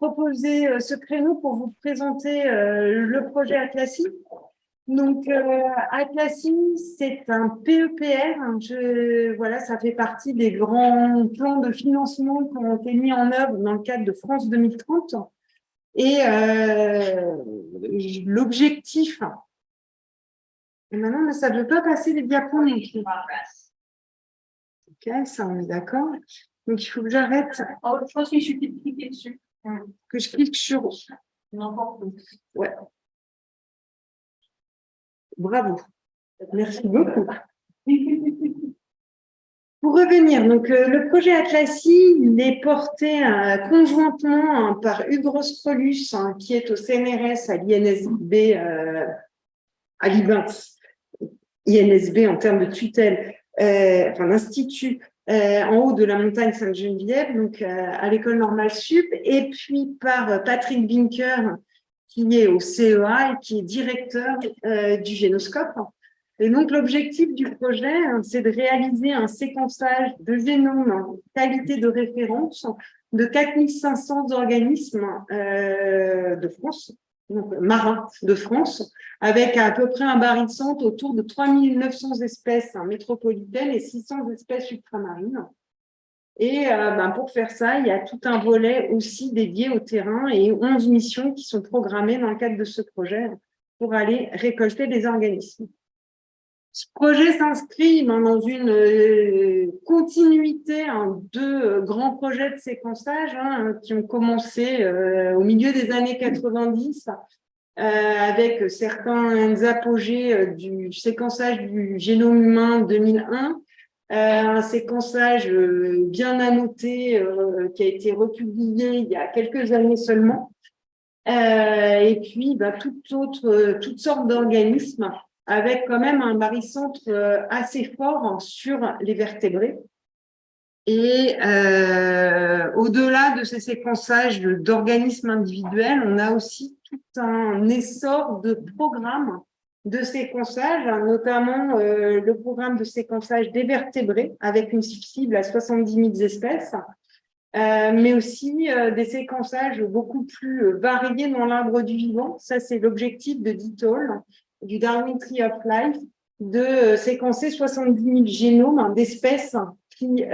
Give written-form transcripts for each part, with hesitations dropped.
proposer ce créneau pour vous présenter le projet Atlassi. Donc, Atlassi, c'est un PEPR. Voilà, ça fait partie des grands plans de financement qui ont été mis en œuvre dans le cadre de France 2030. Et l'objectif… Et maintenant, ça ne veut pas passer les diapos. Ok, ça, on est d'accord. Donc, il faut que j'arrête. Oh, je pense qu'il suffit de cliquer dessus. Que je clique sur… N'importe où. Ouais. Bravo. Merci beaucoup. Pour revenir, donc le projet Atlassi, il est porté conjointement par Hugues Roscrolus, qui est au CNRS à l'INSB, à l'IBIN, INSB en termes de tutelle, enfin l'Institut en haut de la montagne Sainte-Geneviève, donc à l'École normale sup, et puis par Patrick Binker, qui est au CEA et qui est directeur du Génoscope. Et donc, l'objectif du projet, c'est de réaliser un séquençage de génome qualité de référence de 4500 organismes de France, donc marins de France, avec à peu près un baril de sang autour de 3900 espèces métropolitaines et 600 espèces ultramarines. Et pour faire ça, il y a tout un volet aussi dédié au terrain et 11 missions qui sont programmées dans le cadre de ce projet pour aller récolter des organismes. Ce projet s'inscrit dans une continuité de grands projets de séquençage qui ont commencé au milieu des années 90 avec certains apogées du séquençage du génome humain 2001, un séquençage bien annoté qui a été republié il y a quelques années seulement, et puis toutes sortes d'organismes avec quand même un barycentre assez fort sur les vertébrés. Et au-delà de ces séquençages d'organismes individuels, on a aussi tout un essor de programmes de séquençage, notamment le programme de séquençage des vertébrés avec une cible à 70 000 espèces, mais aussi des séquençages beaucoup plus variés dans l'arbre du vivant. Ça, c'est l'objectif de DITOL, du Darwin Tree of Life, de séquencer 70 000 génomes d'espèces qui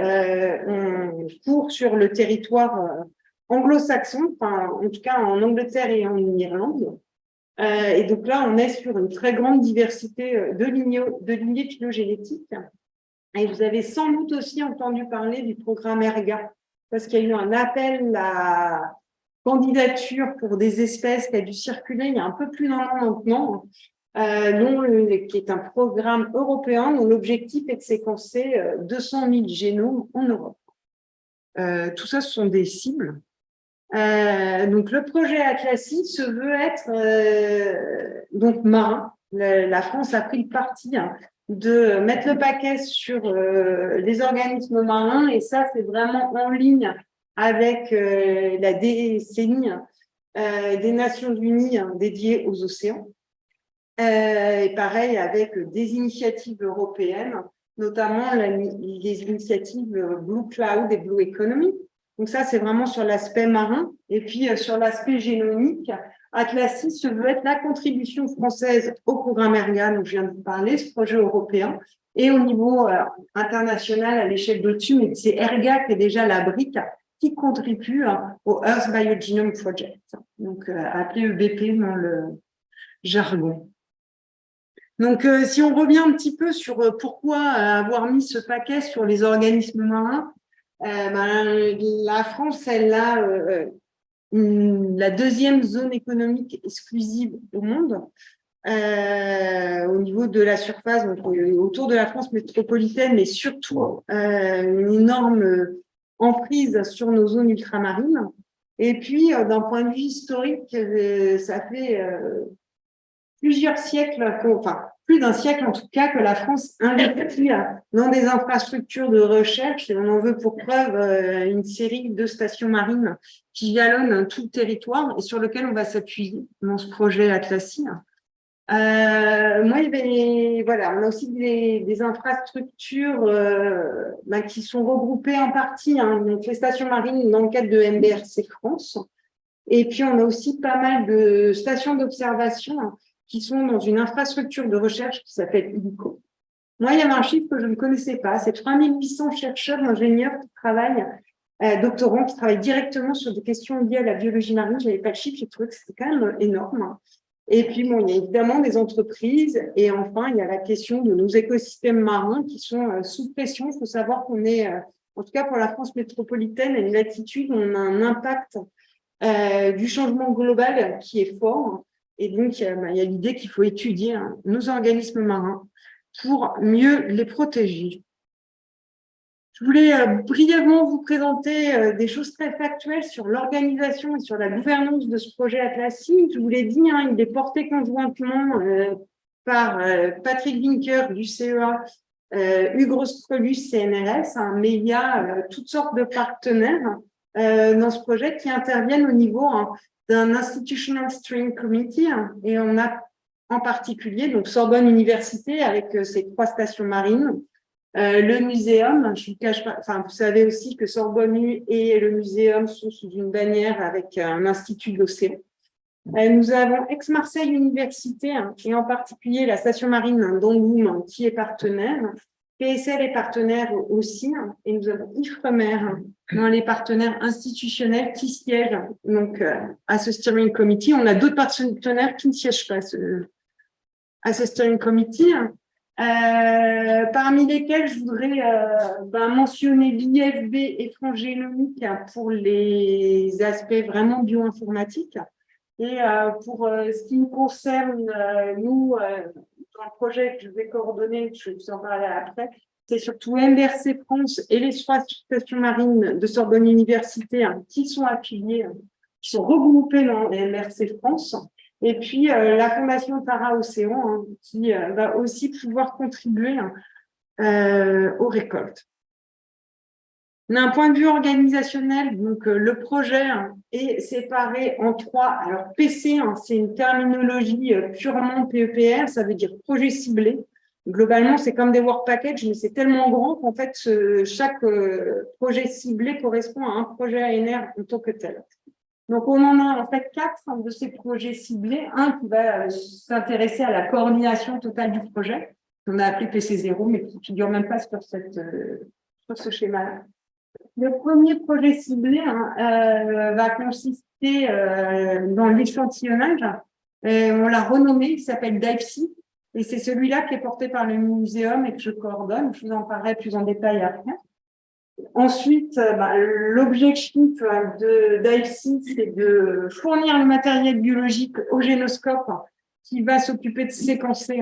courent sur le territoire anglo-saxon, enfin, en tout cas en Angleterre et en Irlande. Et donc là, on est sur une très grande diversité de lignées phylogénétiques. Et vous avez sans doute aussi entendu parler du programme ERGA, parce qu'il y a eu un appel à candidature pour des espèces qui a dû circuler il y a un peu plus d'un an maintenant, qui est un programme européen dont l'objectif est de séquencer 200 000 génomes en Europe. Tout ça, ce sont des cibles. Donc, le projet Atlassi se veut être donc marin. La France a pris le parti de mettre le paquet sur les organismes marins, et ça, c'est vraiment en ligne avec la décennie des Nations Unies dédiée aux océans. Et pareil avec des initiatives européennes, notamment les initiatives Blue Cloud et Blue Economy. Donc ça, c'est vraiment sur l'aspect marin. Et puis, sur l'aspect génomique, Atlassi se veut être la contribution française au programme ERGA, dont je viens de vous parler, ce projet européen, et au niveau international, à l'échelle d'au-dessus, mais c'est ERGA qui est déjà la brique qui contribue au Earth Biogenome Project, donc appelé EBP dans le jargon. Donc, si on revient un petit peu sur pourquoi avoir mis ce paquet sur les organismes marins, la France, elle a la deuxième zone économique exclusive au monde au niveau de la surface, donc autour de la France métropolitaine, mais surtout une énorme emprise sur nos zones ultramarines. Et puis, d'un point de vue historique, ça fait plusieurs siècles, enfin plus d'un siècle en tout cas, que la France investit dans des infrastructures de recherche, et on en veut pour preuve une série de stations marines qui jalonnent tout le territoire et sur lequel on va s'appuyer dans ce projet Atlassi. Voilà, on a aussi des infrastructures qui sont regroupées en partie, donc les stations marines dans le cadre de MBRC France, Et puis, on a aussi pas mal de stations d'observation qui sont dans une infrastructure de recherche qui s'appelle ILICO. Moi, il y avait un chiffre que je ne connaissais pas. C'est 3800 chercheurs, ingénieurs qui travaillent, doctorants qui travaillent directement sur des questions liées à la biologie marine. Je n'avais pas le chiffre, j'ai trouvé que c'était quand même énorme. Et puis, bon, il y a évidemment des entreprises. Et enfin, il y a la question de nos écosystèmes marins qui sont sous pression. Il faut savoir qu'on est, en tout cas pour la France métropolitaine, à une latitude où on a un impact du changement global qui est fort. Et donc, il y a l'idée qu'il faut étudier nos organismes marins pour mieux les protéger. Je voulais brièvement vous présenter des choses très factuelles sur l'organisation et sur la gouvernance de ce projet Atlassi. Je vous l'ai dit, il est porté conjointement par Patrick Winker du CEA, Hugues Roscrolus, CNRS, mais il y a toutes sortes de partenaires dans ce projet qui interviennent au niveau d'un Institutional Steering Committee, et on a en particulier donc Sorbonne Université avec ses 3 stations marines, le muséum, je vous cache pas, enfin vous savez aussi que Sorbonne U et le muséum sont sous une bannière avec un institut de l'océan. Nous avons Aix-Marseille Université et en particulier la station marine d'Angoum qui est partenaire. PSL est partenaire aussi, et nous avons Ifremer dans les partenaires institutionnels qui siègent donc à ce steering committee. On a d'autres partenaires qui ne siègent pas à ce steering committee. Parmi lesquels je voudrais mentionner l'IFB et Frangénomique pour les aspects vraiment bioinformatiques. Et pour ce qui nous concerne, nous, dans le projet que je vais coordonner, je vais vous en parler après, c'est surtout MRC France et les 3 stations marines de Sorbonne Université qui sont affiliées, qui sont regroupées dans MRC France. Et puis, la Fondation Tara Océan qui va aussi pouvoir contribuer aux récoltes. D'un point de vue organisationnel, donc le projet est séparé en 3. Alors, PC, c'est une terminologie purement PEPR, ça veut dire projet ciblé. Globalement, c'est comme des work packages, mais c'est tellement grand qu'en fait, chaque projet ciblé correspond à un projet ANR en tant que tel. Donc, on en a en fait 4 de ces projets ciblés. Un qui va s'intéresser à la coordination totale du projet, qu'on a appelé PC0, mais qui ne figure même pas sur ce schéma-là. Le premier projet ciblé va consister dans l'échantillonnage. On l'a renommé, il s'appelle DIVESEA, et c'est celui-là qui est porté par le muséum et que je coordonne. Je vous en parlerai plus en détail après. Ensuite, l'objectif de DIVESEA, c'est de fournir le matériel biologique au génoscope qui va s'occuper de séquencer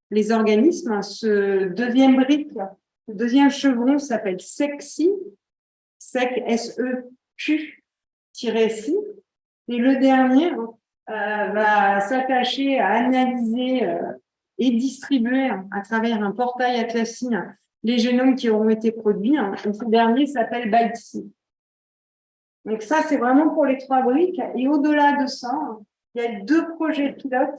les organismes. Ce deuxième brique, le deuxième chevron s'appelle SEQ-SI, SEQ, S-E-Q-SI. Et le dernier va s'attacher à analyser et distribuer à travers un portail Atlassi les génomes qui auront été produits. Et ce dernier s'appelle BITESEA. Donc ça, c'est vraiment pour les 3 briques. Et au-delà de ça, il y a 2 projets pilotes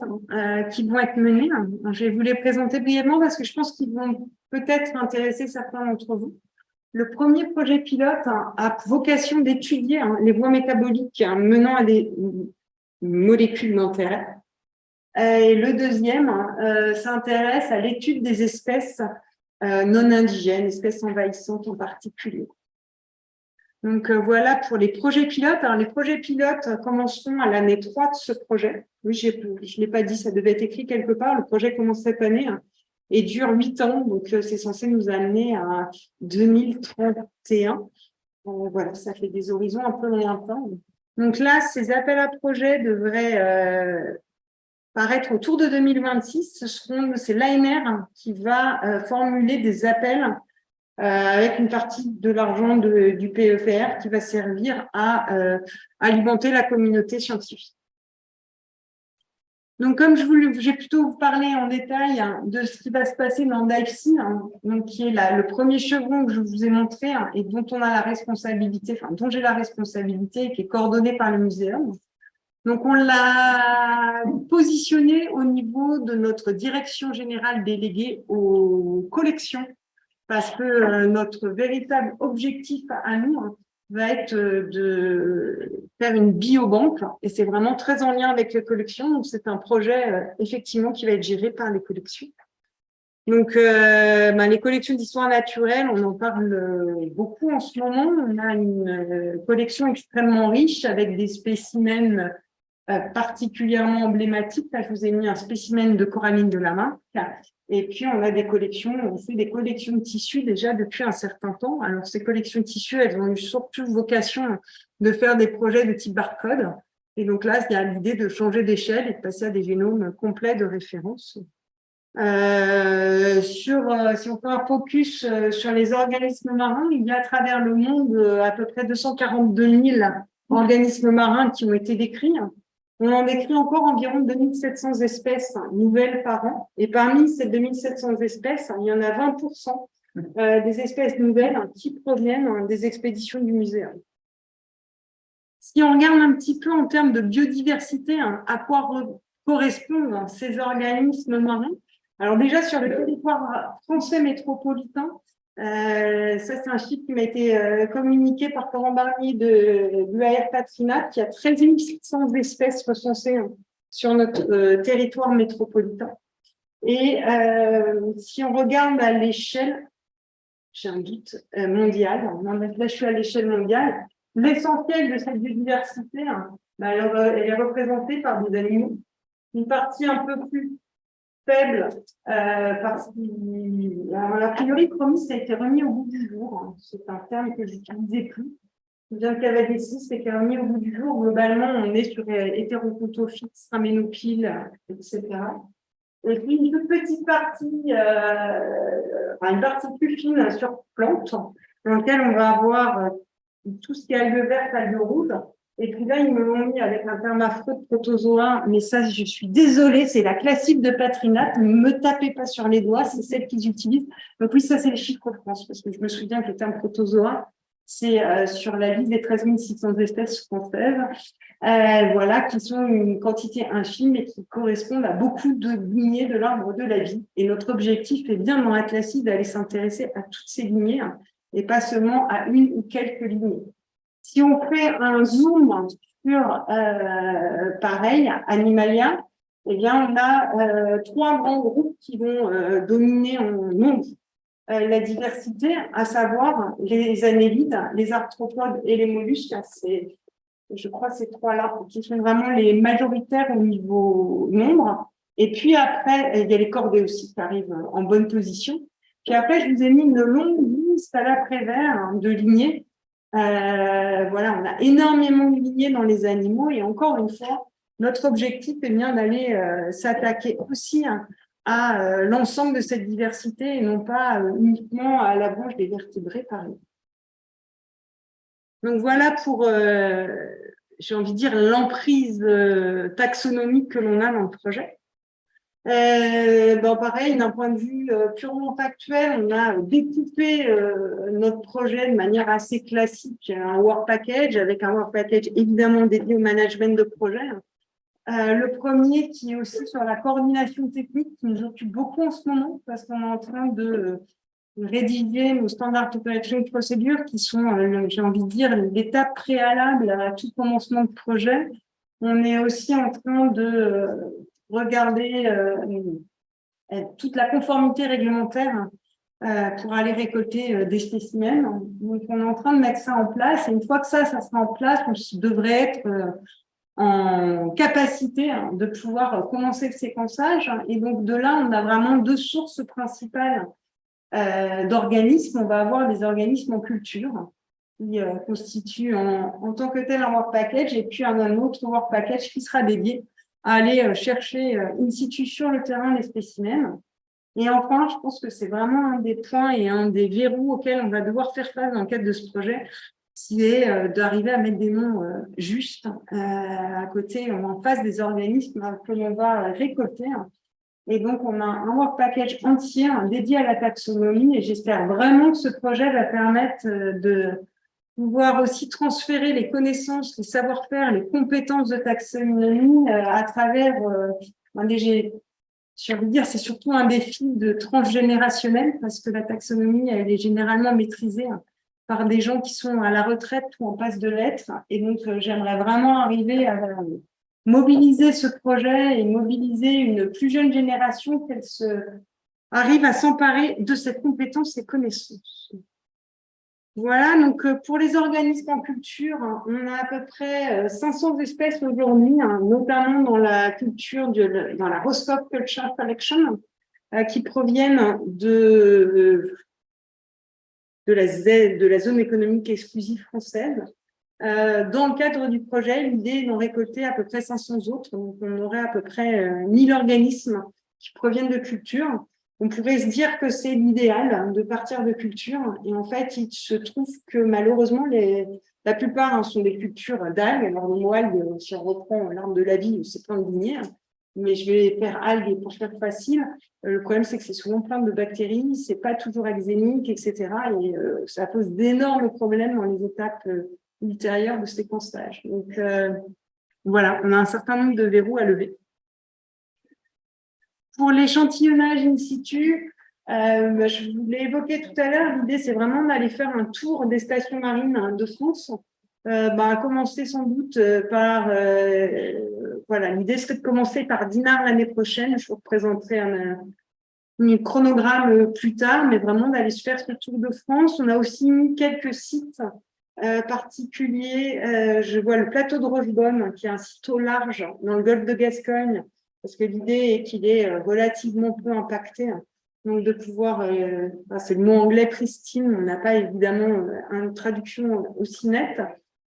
qui vont être menés. Je vais vous les présenter brièvement parce que je pense qu'ils vont peut-être intéresser certains d'entre vous. Le premier projet pilote a vocation d'étudier les voies métaboliques menant à des molécules d'intérêt. Et le deuxième s'intéresse à l'étude des espèces non indigènes, espèces envahissantes en particulier. Donc voilà pour les projets pilotes. Alors les projets pilotes commenceront à l'année 3 de ce projet. Oui, je ne l'ai pas dit, ça devait être écrit quelque part. Le projet commence cette année et dure 8 ans. Donc c'est censé nous amener à 2031. Voilà, ça fait des horizons un peu lointains. Donc là, ces appels à projets devraient paraître autour de 2026. C'est l'ANR qui va formuler des appels avec une partie de l'argent du PEPR qui va servir à alimenter la communauté scientifique. Donc, comme j'ai plutôt vous parlé en détail de ce qui va se passer dans DIVESEA, donc qui est le premier chevron que je vous ai montré et dont on a la responsabilité, enfin dont j'ai la responsabilité et qui est coordonné par le muséum. Donc, on l'a positionné au niveau de notre direction générale déléguée aux collections, parce que notre véritable objectif à nous, va être de faire une biobanque et c'est vraiment très en lien avec les collections. Donc, c'est un projet effectivement qui va être géré par les collections. Donc, les collections d'histoire naturelle, on en parle beaucoup en ce moment. On a une collection extrêmement riche avec des spécimens particulièrement emblématiques. Là, je vous ai mis un spécimen de Coraline de la Marque. Et puis, on a des collections, on fait des collections de tissus déjà depuis un certain temps. Alors, ces collections de tissus, elles ont eu surtout vocation de faire des projets de type barcode. Et donc là, il y a l'idée de changer d'échelle et de passer à des génomes complets de référence. Si on fait un focus sur les organismes marins, il y a à travers le monde à peu près 242 000 organismes marins qui ont été décrits. On en décrit encore environ 2700 espèces nouvelles par an. Et parmi ces 2700 espèces, il y en a 20% des espèces nouvelles qui proviennent des expéditions du muséum. Si on regarde un petit peu en termes de biodiversité, à quoi correspondent ces organismes marins, alors déjà, sur le territoire français métropolitain, ça c'est un chiffre qui m'a été communiqué par Florent Barnier de l'UAR Patrinat, qui a 13 600 espèces recensées sur notre territoire métropolitain. Et si on regarde à l'échelle, j'ai un doute, mondiale, là je suis à l'échelle mondiale, l'essentiel de cette biodiversité, elle est représentée par des animaux, une partie un peu plus faible, parce a priori, Chromis a été remis au bout du jour. C'est un terme que je n'utilisais plus. Bien qu'il y avait des six, c'est remis au bout du jour. Globalement, on est sur hétérocontophytes, raménopiles, etc. Et puis, une toute petite partie, une partie plus fine sur plantes, dans laquelle on va avoir tout ce qui est algues vertes, algues rouges. Et puis là, ils me l'ont mis avec un terme affreux de protozoa, mais ça, je suis désolée, c'est la classique de Patrinat. Ne me tapez pas sur les doigts, c'est celle qu'ils utilisent. Donc oui, ça, c'est les chiffres France, parce que je me souviens que le terme protozoa, c'est sur la liste des 13 600 espèces françaises, voilà, qui sont une quantité infime et qui correspondent à beaucoup de lignées de l'arbre de la vie. Et notre objectif est bien dans Atlassies d'aller s'intéresser à toutes ces lignées et pas seulement à une ou quelques lignées. Si on fait un zoom sur, pareil, Animalia, eh bien, on a trois grands groupes qui vont dominer en nombre la diversité, à savoir les annélides, les arthropodes et les mollusques. Je crois ces trois-là qui sont vraiment les majoritaires au niveau nombre. Et puis après, il y a les cordées aussi qui arrivent en bonne position. Puis après, je vous ai mis une longue liste à l'après-vert de lignées. Voilà, on a énormément de lignées dans les animaux et encore une fois, notre objectif est bien d'aller s'attaquer aussi à l'ensemble de cette diversité et non pas uniquement à la branche des vertébrés, par exemple. Donc voilà pour, j'ai envie de dire, l'emprise taxonomique que l'on a dans le projet. Pareil, d'un point de vue purement factuel, on a découpé notre projet de manière assez classique, un work package, avec un work package évidemment dédié au management de projet. Le premier qui est aussi sur la coordination technique, qui nous occupe beaucoup en ce moment, parce qu'on est en train de rédiger nos standards operating procedures, qui sont, j'ai envie de dire, l'étape préalable à tout commencement de projet. On est aussi en train de regarder toute la conformité réglementaire pour aller récolter des spécimens. Donc, on est en train de mettre ça en place. Et une fois que ça sera en place, on devrait être en capacité de pouvoir commencer le séquençage. Et donc, de là, on a vraiment deux sources principales d'organismes. On va avoir des organismes en culture qui constituent en tant que tel un work package et puis un autre work package qui sera dédié à aller chercher in situ sur le terrain les spécimens. Et enfin, je pense que c'est vraiment un des points et un des verrous auxquels on va devoir faire face dans le cadre de ce projet, c'est d'arriver à mettre des noms justes à côté, en face des organismes que l'on va récolter. Et donc, on a un work package entier dédié à la taxonomie et j'espère vraiment que ce projet va permettre de pouvoir aussi transférer les connaissances, les savoir-faire, les compétences de taxonomie à travers j'ai envie de dire, c'est surtout un défi de transgénérationnel parce que la taxonomie, elle est généralement maîtrisée par des gens qui sont à la retraite ou en passe de l'être. Et donc, j'aimerais vraiment arriver à mobiliser ce projet et mobiliser une plus jeune génération qu'elle arrive à s'emparer de cette compétence et connaissance. Voilà, donc pour les organismes en culture, on a à peu près 500 espèces aujourd'hui, notamment dans la culture, dans la Roscoff Culture Collection, qui proviennent de la zone économique exclusive française. Dans le cadre du projet, l'idée est d'en récolter à peu près 500 autres. Donc, on aurait à peu près 1000 organismes qui proviennent de culture. On pourrait se dire que c'est l'idéal de partir de culture. Et en fait, il se trouve que malheureusement, la plupart sont des cultures d'algues. Alors, le mot algue, si on reprend l'arbre de la vie, c'est plein de lignées. Mais je vais faire algues pour faire facile. Le problème, c'est que c'est souvent plein de bactéries, c'est pas toujours axénique, etc. Et ça pose d'énormes problèmes dans les étapes ultérieures de séquençage. Donc, voilà, on a un certain nombre de verrous à lever. Pour l'échantillonnage in situ, je vous l'ai évoqué tout à l'heure, l'idée, c'est vraiment d'aller faire un tour des stations marines de France. À commencer sans doute par... voilà, l'idée serait de commencer par Dinard l'année prochaine. Je vous représenterai un chronogramme plus tard, mais vraiment d'aller se faire ce tour de France. On a aussi mis quelques sites particuliers. Je vois le plateau de Rochebonne, qui est un site au large dans le golfe de Gascogne, parce que l'idée est qu'il est relativement peu impacté. Donc, de pouvoir, c'est le mot anglais pristine, on n'a pas évidemment une traduction aussi nette.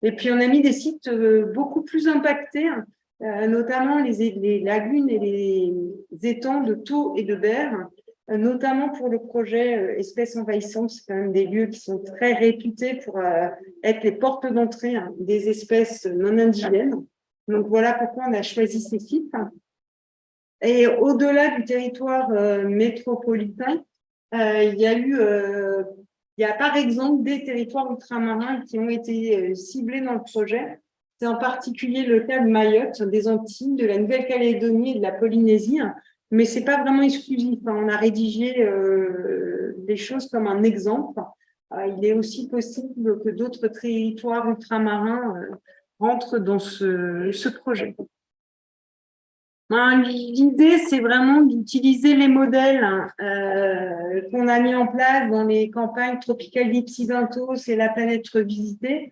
Et puis, on a mis des sites beaucoup plus impactés, notamment les lagunes et les étangs de Thau et de Berre, notamment pour le projet Espèces envahissantes. C'est quand même des lieux qui sont très réputés pour être les portes d'entrée des espèces non indigènes. Donc, voilà pourquoi on a choisi ces sites. Et au-delà du territoire métropolitain, il y a par exemple des territoires ultramarins qui ont été ciblés dans le projet. C'est en particulier le cas de Mayotte, des Antilles, de la Nouvelle-Calédonie et de la Polynésie, mais ce n'est pas vraiment exclusif. On a rédigé des choses comme un exemple. Il est aussi possible que d'autres territoires ultramarins rentrent dans ce projet. L'idée, c'est vraiment d'utiliser les modèles qu'on a mis en place dans les campagnes tropicales d'Ipsibentos et la planète revisitée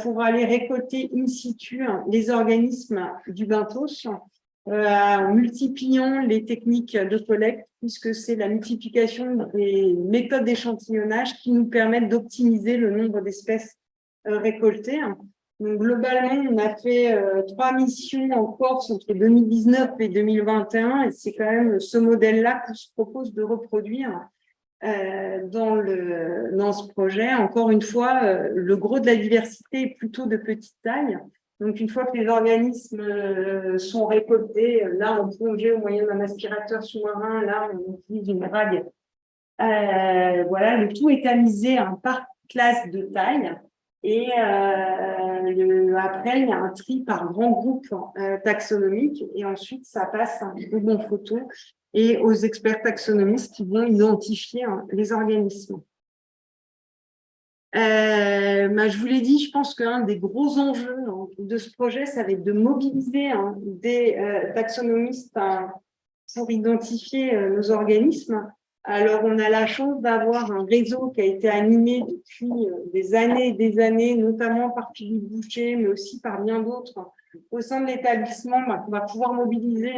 pour aller récolter in situ les organismes du benthos en multipliant les techniques de collecte, puisque c'est la multiplication des méthodes d'échantillonnage qui nous permettent d'optimiser le nombre d'espèces récoltées. Donc, globalement, on a fait 3 missions en Corse entre 2019 et 2021, et c'est quand même ce modèle-là qu'on se propose de reproduire dans ce projet. Encore une fois, le gros de la diversité est plutôt de petite taille. Donc, une fois que les organismes sont récoltés, là, on plonge au moyen d'un aspirateur sous-marin, là, on utilise une drague. Voilà, le tout est tamisé par classe de taille. Et après, il y a un tri par grand groupe taxonomique et ensuite, ça passe aux bons photos et aux experts taxonomistes qui vont identifier les organismes. Je vous l'ai dit, je pense qu'un des gros enjeux de ce projet, ça va être de mobiliser des taxonomistes pour identifier nos organismes. Alors, on a la chance d'avoir un réseau qui a été animé depuis des années, notamment par Philippe Boucher, mais aussi par bien d'autres au sein de l'établissement, qu'on va pouvoir mobiliser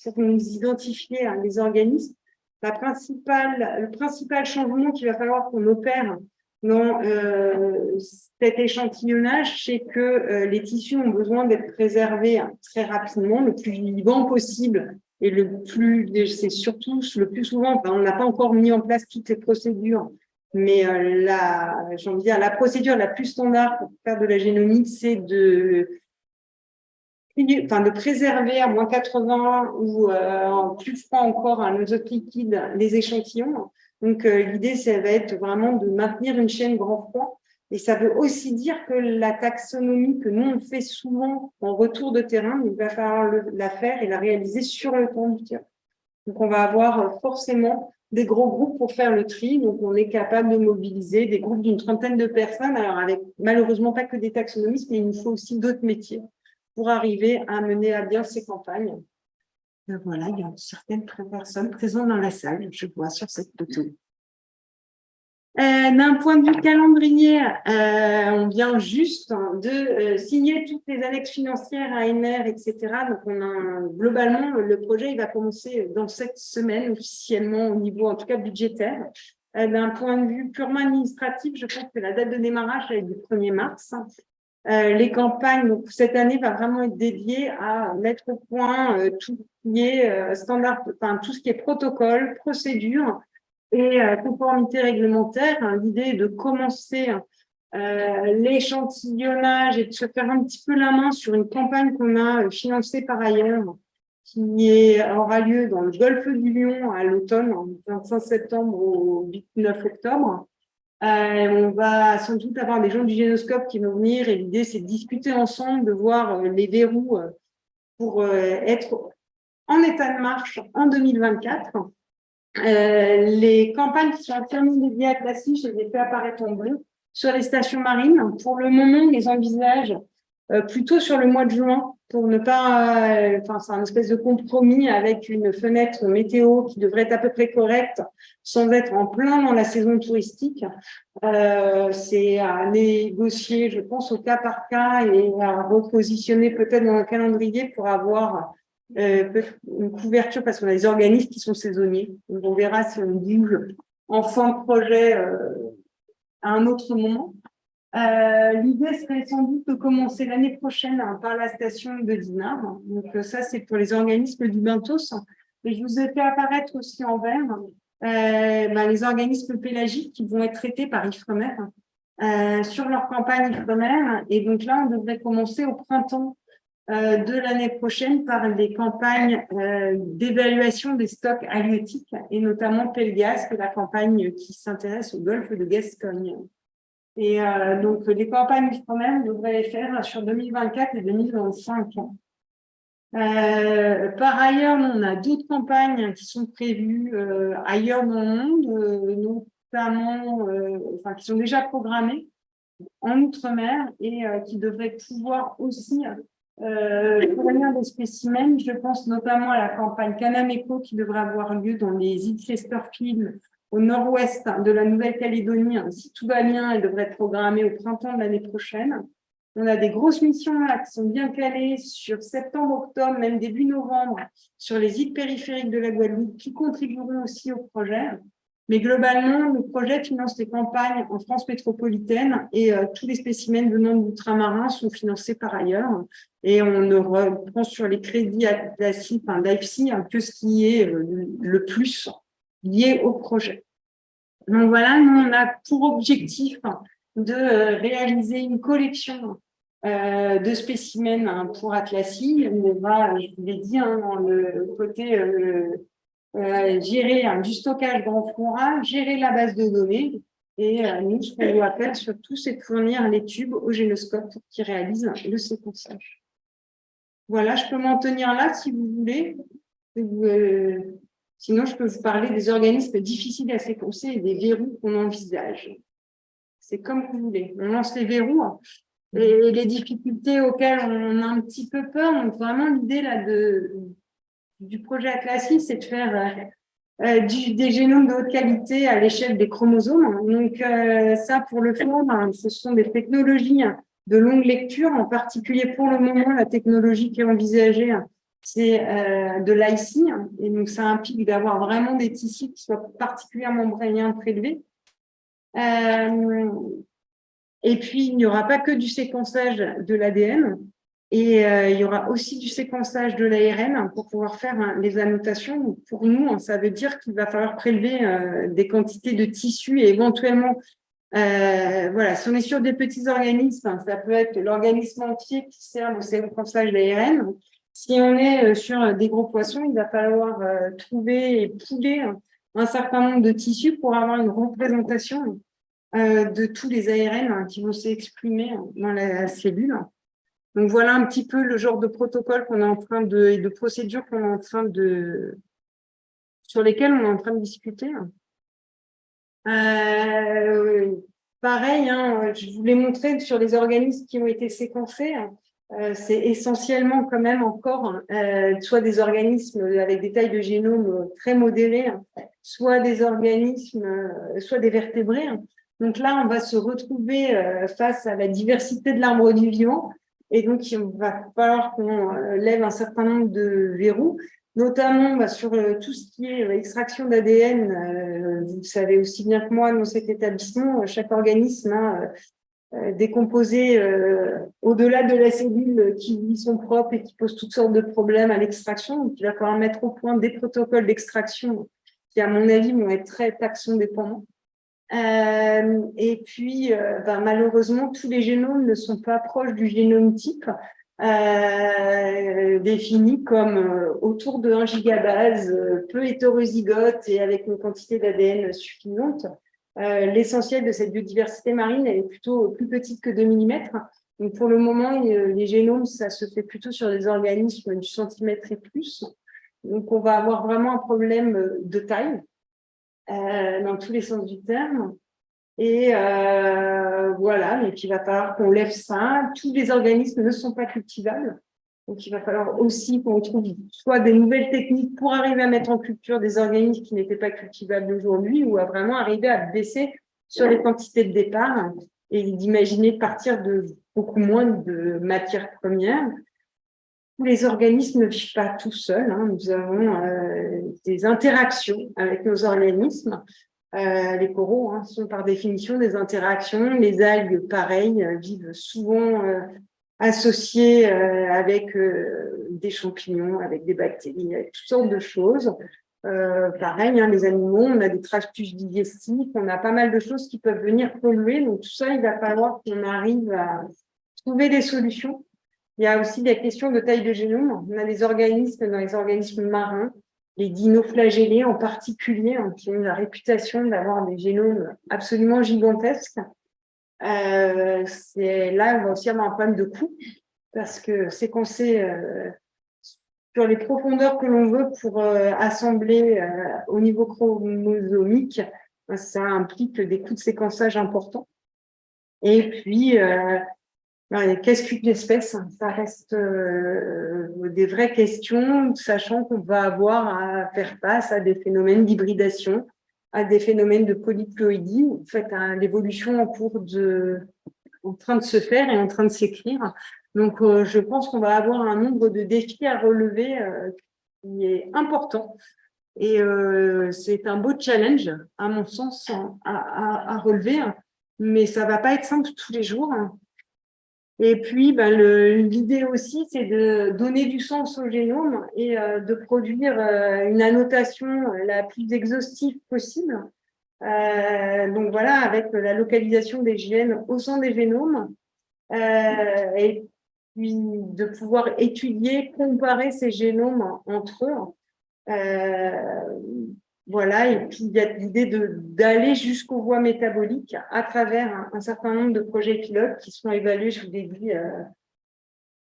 pour nous identifier les organismes. Le principal changement qu'il va falloir qu'on opère dans cet échantillonnage, c'est que les tissus ont besoin d'être préservés très rapidement, le plus vivant possible. Et c'est surtout le plus souvent, on n'a pas encore mis en place toutes les procédures, mais la procédure la plus standard pour faire de la génomique, c'est de préserver à moins 80 ou en plus froid encore un azote liquide les échantillons. Donc, l'idée, ça va être vraiment de maintenir une chaîne grand froid. Et ça veut aussi dire que la taxonomie que nous, on fait souvent en retour de terrain, il va falloir la faire et la réaliser sur le temps du terrain. Donc, on va avoir forcément des gros groupes pour faire le tri. Donc, on est capable de mobiliser des groupes d'une trentaine de personnes. Alors, avec malheureusement pas que des taxonomistes, mais il nous faut aussi d'autres métiers pour arriver à mener à bien ces campagnes. Et voilà, il y a certaines personnes présentes dans la salle, je vois sur cette photo. D'un point de vue calendrier, on vient juste de signer toutes les annexes financières à ANR, etc. Donc, globalement, le projet il va commencer dans cette semaine officiellement au niveau, en tout cas, budgétaire. D'un point de vue purement administratif, je pense que la date de démarrage est du 1er mars. Les campagnes, donc, cette année, va vraiment être dédiée à mettre au point tout ce qui est standard, enfin, tout ce qui est protocole, procédure, et conformité réglementaire. L'idée est de commencer l'échantillonnage et de se faire un petit peu la main sur une campagne qu'on a financée par ailleurs, qui aura lieu dans le golfe du Lion à l'automne, du 25 septembre au 9 octobre. On va sans doute avoir des gens du Génoscope qui vont venir et l'idée, c'est de discuter ensemble, de voir les verrous pour être en état de marche en 2024. Les campagnes qui sont entièrement dédiées à Classy, je les ai fait apparaître en bleu sur les stations marines. Pour le moment, on les envisage plutôt sur le mois de juin pour ne pas, enfin, c'est un espèce de compromis avec une fenêtre météo qui devrait être à peu près correcte sans être en plein dans la saison touristique. C'est à négocier, je pense, au cas par cas et à repositionner peut-être dans un calendrier pour avoir une couverture parce qu'on a des organismes qui sont saisonniers. Donc, on verra si on bouge en fin de projet à un autre moment. L'idée serait sans doute de commencer l'année prochaine par la station de Dinard. Donc, ça, c'est pour les organismes du Bentos. Et je vous ai fait apparaître aussi en vert les organismes pélagiques qui vont être traités par Ifremer sur leur campagne Ifremer. Et donc là, on devrait commencer au printemps de l'année prochaine par des campagnes d'évaluation des stocks halieutiques et notamment Pelgas, qui est la campagne qui s'intéresse au golfe de Gascogne. Et donc, les campagnes Ifremer devraient les faire sur 2024 et 2025. Par ailleurs, on a d'autres campagnes qui sont prévues ailleurs dans le monde, notamment, enfin, qui sont déjà programmées en Outre-mer et qui devraient pouvoir aussi fournir des spécimens. Je pense notamment à la campagne Canameco qui devrait avoir lieu dans les îles Chesterfield au nord-ouest de la Nouvelle-Calédonie. Si tout va bien, elle devrait être programmée au printemps de l'année prochaine. On a des grosses missions là qui sont bien calées sur septembre, octobre, même début novembre, sur les îles périphériques de la Guadeloupe qui contribueront aussi au projet. Mais globalement, le projet finance les campagnes en France métropolitaine et tous les spécimens venant d'outre-marins sont financés par ailleurs. Et on ne reprend sur les crédits d'AFSI que ce qui est le plus lié au projet. Donc voilà, nous, on a pour objectif de réaliser une collection de spécimens pour Atlassi. On va, je vous l'ai dit, dans le côté gérer du stockage grand format, gérer la base de données. Et nous, ce qu'on doit faire surtout, c'est de fournir les tubes au Génoscope qui réalise le séquençage. Voilà, je peux m'en tenir là si vous voulez. Sinon, je peux vous parler des organismes difficiles à séquencer et des verrous qu'on envisage. C'est comme vous voulez. On lance les verrous et les difficultés auxquelles on a un petit peu peur. Donc, vraiment, l'idée là du projet Atlassi, c'est de faire des génomes de haute qualité à l'échelle des chromosomes. Donc, ça, pour le faire, ce sont des technologies de longue lecture, en particulier pour le moment, la technologie qui est envisagée, c'est de l'IC. Et donc, ça implique d'avoir vraiment des tissus qui soient particulièrement bien prélevés. Et puis, il n'y aura pas que du séquençage de l'ADN, et il y aura aussi du séquençage de l'ARN pour pouvoir faire les annotations. Pour nous, ça veut dire qu'il va falloir prélever des quantités de tissus et éventuellement, voilà, si on est sur des petits organismes, ça peut être l'organisme entier qui sert au séquençage d'ARN. Si on est sur des gros poissons, il va falloir trouver et pouler un certain nombre de tissus pour avoir une représentation de tous les ARN qui vont s'exprimer dans la cellule. Donc, voilà un petit peu le genre de protocole qu'on est en train et de procédure qu'on est en train de sur lesquels on est en train de discuter. Pareil, hein, je voulais montrer sur les organismes qui ont été séquencés, c'est essentiellement quand même encore soit des organismes avec des tailles de génome très modérées, soit des organismes, soit des vertébrés. Donc là, on va se retrouver face à la diversité de l'arbre du vivant. Et donc, il va falloir qu'on lève un certain nombre de verrous, notamment sur tout ce qui est extraction d'ADN. Vous savez aussi bien que moi, dans cet établissement, chaque organisme décomposé au-delà de la cellule qui lui sont propres et qui posent toutes sortes de problèmes à l'extraction. Donc, il va falloir mettre au point des protocoles d'extraction qui, à mon avis, vont être très taxon-dépendants. Et puis, malheureusement, tous les génomes ne sont pas proches du génome type, défini comme autour de 1 gigabase, peu hétérozygote et avec une quantité d'ADN suffisante. L'essentiel de cette biodiversité marine elle est plutôt plus petite que 2 mm. Donc, pour le moment, les génomes, ça se fait plutôt sur des organismes du centimètre et plus. Donc, on va avoir vraiment un problème de taille. Dans tous les sens du terme. Et voilà, donc il va falloir qu'on lève ça. Tous les organismes ne sont pas cultivables. Donc, il va falloir aussi qu'on trouve soit des nouvelles techniques pour arriver à mettre en culture des organismes qui n'étaient pas cultivables aujourd'hui ou à vraiment arriver à baisser sur les quantités de départ et d'imaginer partir de beaucoup moins de matières premières. Les organismes ne vivent pas tout seuls. Hein. Nous avons des interactions avec nos organismes. Les coraux sont par définition des interactions. Les algues, pareil, vivent souvent associées avec des champignons, avec des bactéries, avec toutes sortes de choses. Pareil, les animaux, on a des tractus digestifs, on a pas mal de choses qui peuvent venir polluer. Donc tout ça, il va falloir qu'on arrive à trouver des solutions. Il y a aussi des questions de taille de génome. On a des organismes dans les organismes marins, les dinoflagellés en particulier, qui ont la réputation d'avoir des génomes absolument gigantesques. Là, on va aussi avoir un problème de coût parce que séquencer sur les profondeurs que l'on veut pour assembler au niveau chromosomique, ça implique des coûts de séquençage importants. Et puis, qu'est-ce qu'une espèce? Ça reste des vraies questions, sachant qu'on va avoir à faire face à des phénomènes d'hybridation, à des phénomènes de polyploïdie. En fait, l'évolution en train de se faire et en train de s'écrire. Donc, je pense qu'on va avoir un nombre de défis à relever qui est important. Et c'est un beau challenge, à mon sens, à relever. Mais ça ne va pas être simple tous les jours. Et puis, l'idée aussi, c'est de donner du sens au génome et de produire une annotation la plus exhaustive possible. Donc voilà, avec la localisation des gènes au sein des génomes et puis de pouvoir étudier, comparer ces génomes entre eux. Voilà, et puis il y a l'idée d'aller jusqu'aux voies métaboliques à travers un certain nombre de projets pilotes qui sont évalués, je vous l'ai dit,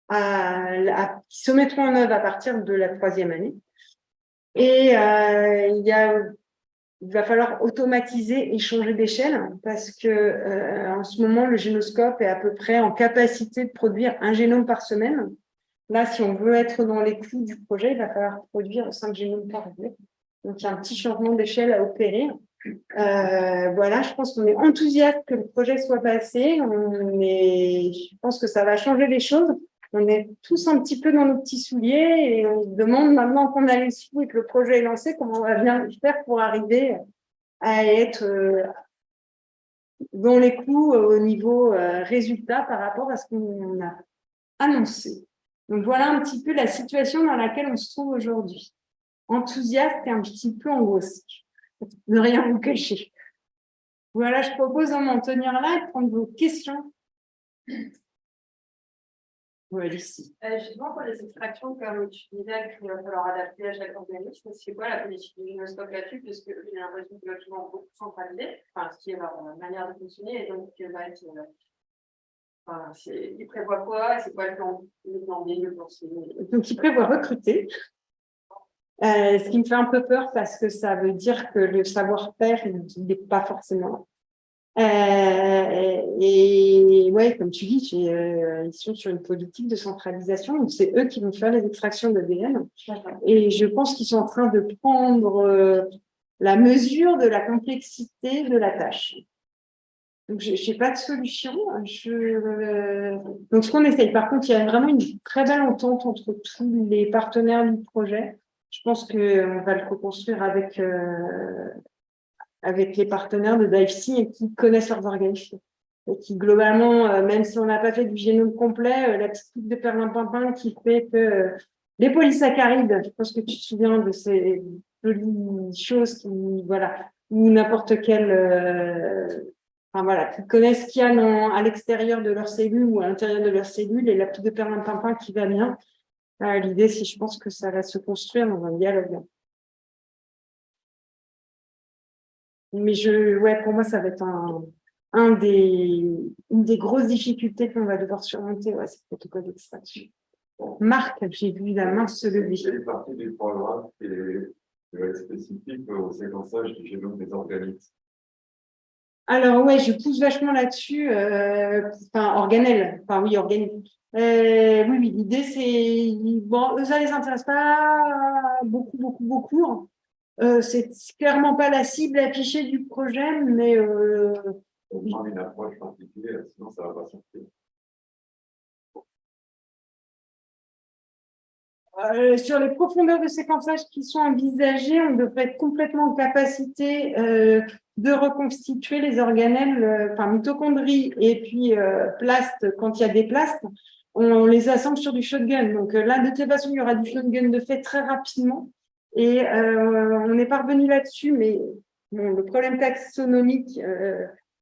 qui se mettront en œuvre à partir de la 3e année. Et il va falloir automatiser et changer d'échelle parce que en ce moment, le génoscope est à peu près en capacité de produire un génome par semaine. Là, si on veut être dans les clous du projet, il va falloir produire 5 génomes par jour. Donc, il y a un petit changement d'échelle à opérer. Voilà, je pense qu'on est enthousiaste que le projet soit passé. Je pense que ça va changer les choses. On est tous un petit peu dans nos petits souliers et on se demande maintenant qu'on a les sous et que le projet est lancé, comment on va bien faire pour arriver à être dans les clous au niveau résultat par rapport à ce qu'on a annoncé. Donc, voilà un petit peu la situation dans laquelle on se trouve aujourd'hui. Enthousiaste et un petit peu angoissé. Ne rien vous cacher. Voilà, je propose de m'en tenir là et de prendre vos questions. Oui, ici. Justement, pour les extractions, comme tu disais, qu'il va falloir adapter à chaque organisme, c'est quoi la politique du génoscope là-dessus? Parce que j'ai l'impression qu'il va souvent beaucoup centraliser, ce qui est leur manière de fonctionner, et donc il prévoit quoi? C'est quoi le plan B, le plan C? Donc, il prévoit recruter. Ce qui me fait un peu peur parce que ça veut dire que le savoir-faire, il n'est pas forcément là. Et ouais, comme tu dis, ils sont sur une politique de centralisation, donc c'est eux qui vont faire les extractions d'ADN. Et je pense qu'ils sont en train de prendre la mesure de la complexité de la tâche. Donc, je n'ai pas de solution. Donc, ce qu'on essaye, par contre, il y a vraiment une très belle entente entre tous les partenaires du projet. Je pense qu'on va le reconstruire avec les partenaires de DIFC et qui connaissent leurs organismes. Et qui, globalement, même si on n'a pas fait du génome complet, la petite coupe de perlimpinpin qui fait que les polysaccharides, je pense que tu te souviens de ces jolies choses qui, voilà, ou n'importe quel, enfin voilà, qui connaissent ce qu'il y a à l'extérieur de leurs cellules ou à l'intérieur de leurs cellules et la petite de perlimpinpin qui va bien. L'idée, c'est, je pense que ça va se construire dans un dialogue. Mais ouais, pour moi, ça va être une des grosses difficultés qu'on va devoir surmonter, ouais, c'est le protocole d'extraction. Marc, j'ai vu la main se lever. C'est partie du programme qui va être spécifique au séquençage du génome des organismes. Alors, ouais, je pousse vachement là-dessus, enfin, organelle, enfin, oui, organique. Oui, l'idée, c'est, bon, eux, ça les intéresse pas beaucoup. C'est clairement pas la cible affichée du projet, mais On prend une approche particulière, sinon ça ne va pas sortir. Sur les profondeurs de séquençage qui sont envisagées, on devrait être complètement en capacité de reconstituer les organelles, enfin mitochondries et puis plastes, quand il y a des plastes, on les assemble sur du shotgun. Donc là, de toute façon, il y aura du shotgun de fait très rapidement. Et on est parvenu là-dessus, mais bon, le problème taxonomique,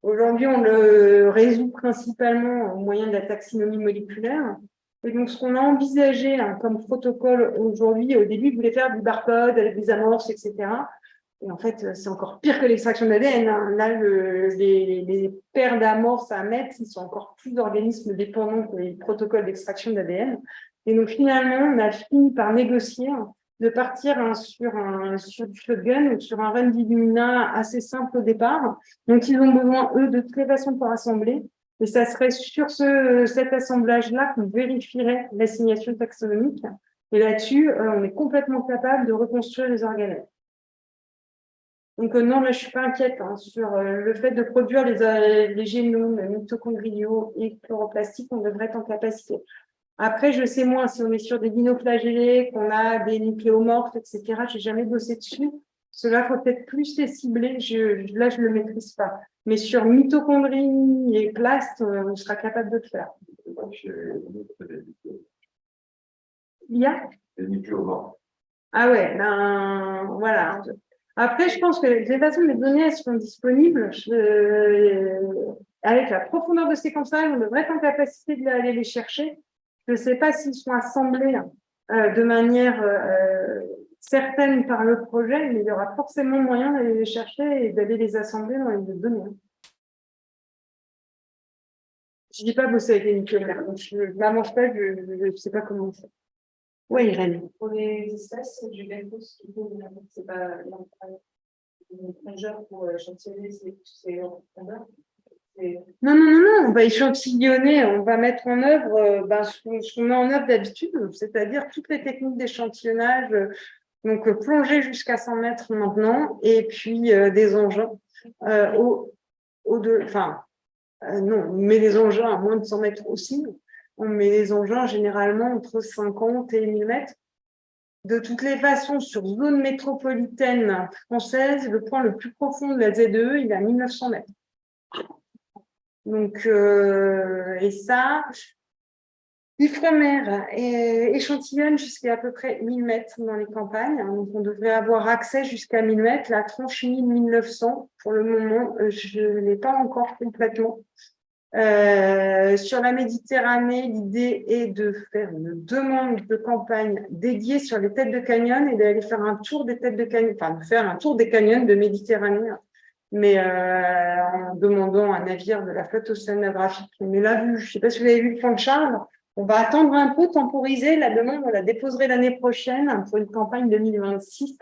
aujourd'hui, on le résout principalement au moyen de la taxinomie moléculaire. Et donc, ce qu'on a envisagé comme protocole aujourd'hui, au début, ils voulaient faire du barcode avec des amorces, etc. Et en fait, c'est encore pire que l'extraction d'ADN. Là, les paires d'amorces à mettre, ils sont encore plus d'organismes dépendants que les protocoles d'extraction d'ADN. Et donc, finalement, on a fini par négocier de partir sur du shotgun ou sur un run d'Illumina assez simple au départ. Donc, ils ont besoin, eux, de toutes les façons pour assembler. Et ça serait sur cet assemblage-là qu'on vérifierait l'assignation taxonomique. Et là-dessus, on est complètement capable de reconstruire les organelles. Donc non, là, je suis pas inquiète sur le fait de produire les génomes mitochondriaux et chloroplastiques, on devrait être en capacité. Après, je sais moins si on est sur des dinoflagellés, qu'on a des nucléomorphes, etc. J'ai jamais bossé dessus. Cela faut peut-être plus les cibler. Là, je le maîtrise pas. Mais sur mitochondries et plastes, on sera capable de le faire. Il y a des nucléomorphes. Ah ouais, ben voilà. Après, je pense que de toute façon, les données elles seront disponibles. Avec la profondeur de séquençage, on devrait être en capacité d'aller les chercher. Je ne sais pas s'ils sont assemblés de manière certaine par le projet, mais il y aura forcément moyen d'aller les chercher et d'aller les assembler dans les données. Je ne dis pas bosser avec les nucléaires, donc je ne m'avance pas, je ne sais pas comment c'est. Oui, Irène. Pour les espèces du Bentos, c'est pas plongeur pour échantillonner, c'est en profondeur. Non, on va échantillonner, on va mettre en œuvre ce qu'on met en œuvre d'habitude, c'est-à-dire toutes les techniques d'échantillonnage, donc plonger jusqu'à 100 mètres maintenant, et puis des engins non, on met des engins à moins de 100 mètres aussi, on met des engins généralement entre 50 et 1000 mètres. De toutes les façons, sur zone métropolitaine française, le point le plus profond de la ZEE, il est à 1900 mètres. Donc, et ça, l'Ifremer échantillonne jusqu'à peu près 1000 mètres dans les campagnes. Donc, on devrait avoir accès jusqu'à 1000 mètres. La tranche 1000-1900, pour le moment, je ne l'ai pas encore complètement. Sur la Méditerranée, l'idée est de faire une demande de campagne dédiée sur les têtes de canyon et d'aller faire un tour des têtes de canyon, enfin, de faire un tour des canyons de Méditerranée, mais en demandant un navire de la flotte océanographique. Mais là, je ne sais pas si vous avez vu le plan de Charles, On va attendre un peu, temporiser. La demande, on la déposerait l'année prochaine pour une campagne 2026,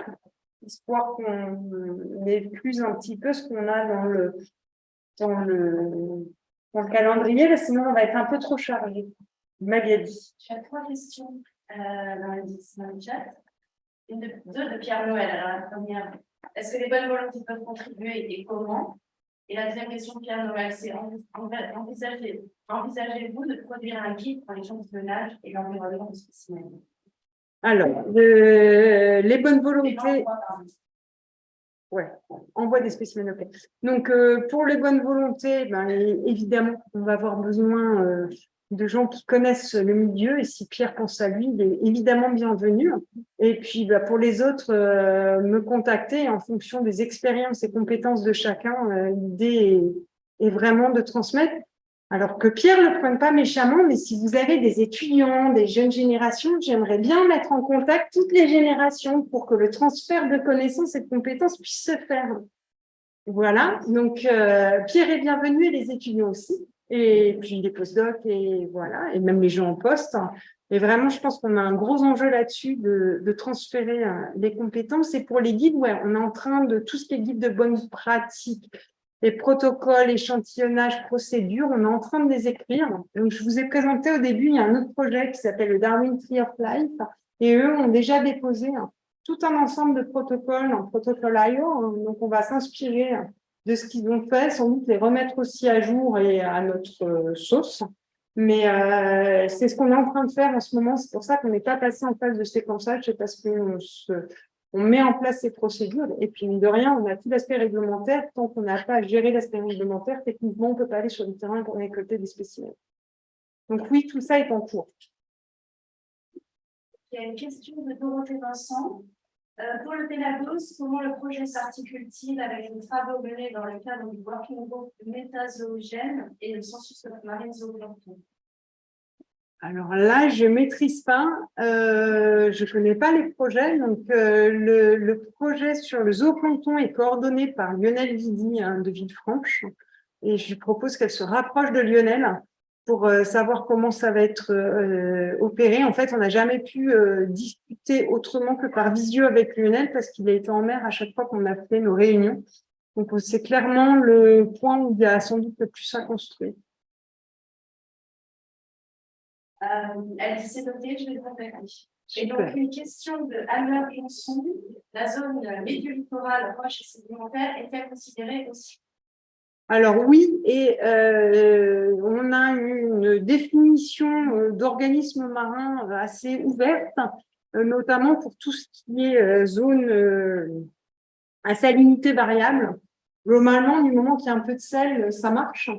histoire qu'on écluse un petit peu ce qu'on a dans le, dans le calendrier, là, sinon on va être un peu trop chargé. Magali. J'ai 3 questions dans le chat. Deux de Pierre Noël. Alors, la première, est-ce que les bonnes volontés peuvent contribuer et comment? Et la deuxième question de Pierre Noël, c'est envisagez-vous de produire un guide pour l'échantillonnage et l'environnement du spécimen? Alors, les bonnes volontés. Ouais, envoie des spécimens. Okay. Donc, pour les bonnes volontés, ben, évidemment, on va avoir besoin de gens qui connaissent le milieu. Et si Pierre pense à lui, il est évidemment bienvenu. Et puis, ben, pour les autres, me contacter en fonction des expériences et compétences de chacun. L'idée est vraiment de transmettre. Alors que Pierre ne le prenne pas méchamment, mais si vous avez des étudiants, des jeunes générations, j'aimerais bien mettre en contact toutes les générations pour que le transfert de connaissances et de compétences puisse se faire. Voilà, donc Pierre est bienvenu et les étudiants aussi, et puis les postdocs, et voilà, et même les gens en poste. Et vraiment, je pense qu'on a un gros enjeu là-dessus de transférer les compétences. Et pour les guides, ouais, on est en train de tout ce qui est guide de bonnes pratiques, les protocoles, échantillonnage, procédures, on est en train de les écrire. Donc, je vous ai présenté au début, il y a un autre projet qui s'appelle le Darwin Tree of Life, et eux ont déjà déposé tout un ensemble de protocoles en protocole IO. Donc, on va s'inspirer de ce qu'ils ont fait, sans doute les remettre aussi à jour et à notre sauce. Mais c'est ce qu'on est en train de faire en ce moment. C'est pour ça qu'on n'est pas passé en phase de séquençage, c'est parce qu'on met en place ces procédures. Et puis, mine de rien, on a tout l'aspect réglementaire. Tant qu'on n'a pas géré l'aspect réglementaire, techniquement, on ne peut pas aller sur le terrain pour récolter des spécimens. Donc oui, tout ça est en cours. Il y a une question de Dorothée Vincent. Pour le Pélagos, comment le projet s'articule-t-il avec les travaux menés dans le cadre du Working Group Métazoogène et le Census Marine Zooplancton? Alors là, je ne maîtrise pas, je ne connais pas les projets. Donc, le projet sur le zooplancton est coordonné par Lionel Vidi de Villefranche. Et je lui propose qu'elle se rapproche de Lionel pour savoir comment ça va être opéré. En fait, on n'a jamais pu discuter autrement que par visio avec Lionel parce qu'il a été en mer à chaque fois qu'on a fait nos réunions. Donc, c'est clairement le point où il y a sans doute le plus à construire. Elle dit c'est noté, je vais contacter. Et donc, une question de Anne Johnson. La zone médio-littorale roche et sédimentaire est-elle considérée aussi? Alors oui, et on a une définition d'organisme marin assez ouverte, notamment pour tout ce qui est zone à salinité variable. Globalement, du moment qu'il y a un peu de sel, ça marche.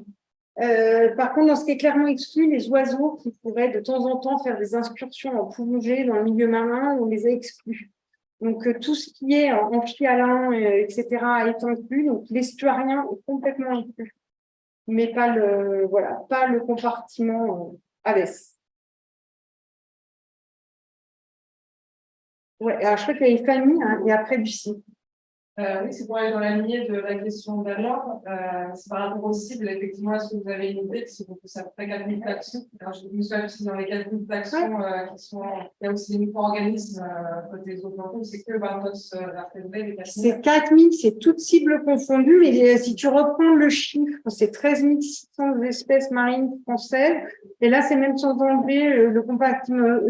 Par contre, dans ce qui est clairement exclu, les oiseaux qui pourraient de temps en temps faire des incursions en plongée dans le milieu marin, on les a exclus. Donc, tout ce qui est amphihalin, etc., est inclus. Donc, l'estuarien est complètement inclus, mais pas le compartiment AVES. Ouais, alors je crois qu'il y a Fanny et après Lucie. Oui, c'est pour aller dans la lignée de la question d'alors. C'est par rapport aux cibles, effectivement, est-ce que vous avez une idée de ce que ça fait 4000 taxons? Alors, je me souviens aussi dans les 4000 taxons qui sont. Il y a aussi des micro-organismes côté des autres plantes, c'est que Bartos, les 4000. C'est 4000, c'est toutes cibles confondues, mais si tu reprends le chiffre, c'est 13 600 espèces marines françaises. Et là, c'est même sans enlever le compartiment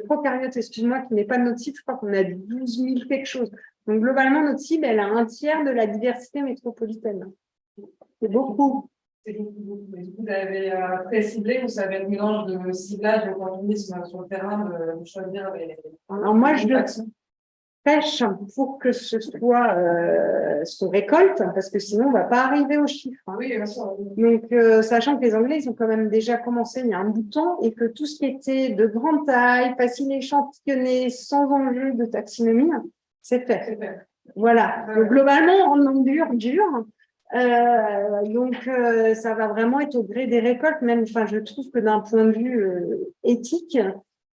procaryote, excuse-moi, qui n'est pas de notre site, je crois qu'on a 12 000 quelque chose. Donc, globalement, notre cible, elle a un tiers de la diversité métropolitaine. C'est beaucoup. C'est beaucoup. Vous avez pré-ciblé, vous savez le mélange de ciblage et d'opportunisme sur le terrain de choisir les. Alors, moi, je pêche pour que ce soit ce qu'on récolte, parce que sinon, on ne va pas arriver aux chiffres. Oui, bien sûr. Donc, sachant que les Anglais, ils ont quand même déjà commencé il y a un bout de temps et que tout ce qui était de grande taille, facile à échantillonner, sans enjeu de taxinomie, c'est fait. Voilà. Donc, globalement, on en dur. Donc, ça va vraiment être au gré des récoltes. Même, enfin, je trouve que d'un point de vue éthique,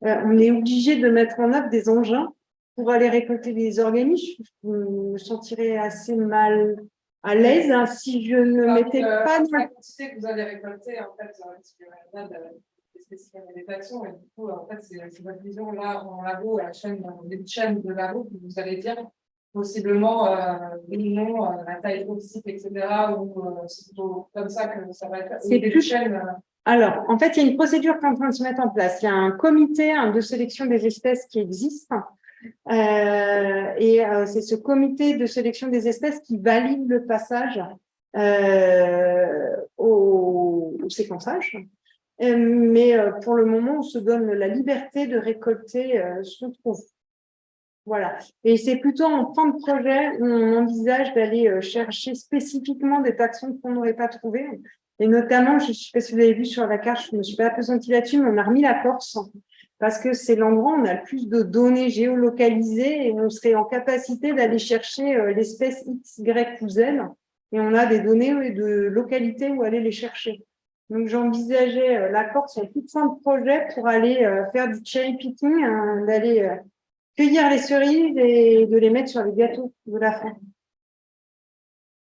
on est obligé de mettre en œuvre des engins pour aller récolter les organismes. Je me sentirais assez mal à l'aise si je ne mettais pas. La quantité que vous allez récolter, en fait, spécifiques des taxons. Et du coup, en fait, c'est votre vision là en labo, à la chaîne, des chaînes de labo, que vous allez dire possiblement oui ou non, la taille toxique, etc. Ou c'est plutôt comme ça que ça va être. C'est des plus- chaînes. Alors, en fait, il y a une procédure qui est en train de se mettre en place. Il y a un comité de sélection des espèces qui existe. C'est ce comité de sélection des espèces qui valide le passage au séquençage. Mais pour le moment, on se donne la liberté de récolter ce qu'on trouve. Voilà. Et c'est plutôt en fin de projet où on envisage d'aller chercher spécifiquement des taxons qu'on n'aurait pas trouvés. Et notamment, je ne sais pas si vous avez vu sur la carte, je ne me suis pas appesantie là-dessus, mais on a remis la Corse parce que c'est l'endroit où on a le plus de données géolocalisées et on serait en capacité d'aller chercher l'espèce X, Y ou Z. Et on a des données de localité où aller les chercher. Donc, j'envisageais la Corse en toute fin de projet pour aller faire du cherry picking, d'aller cueillir les cerises et de les mettre sur les gâteaux de la fin.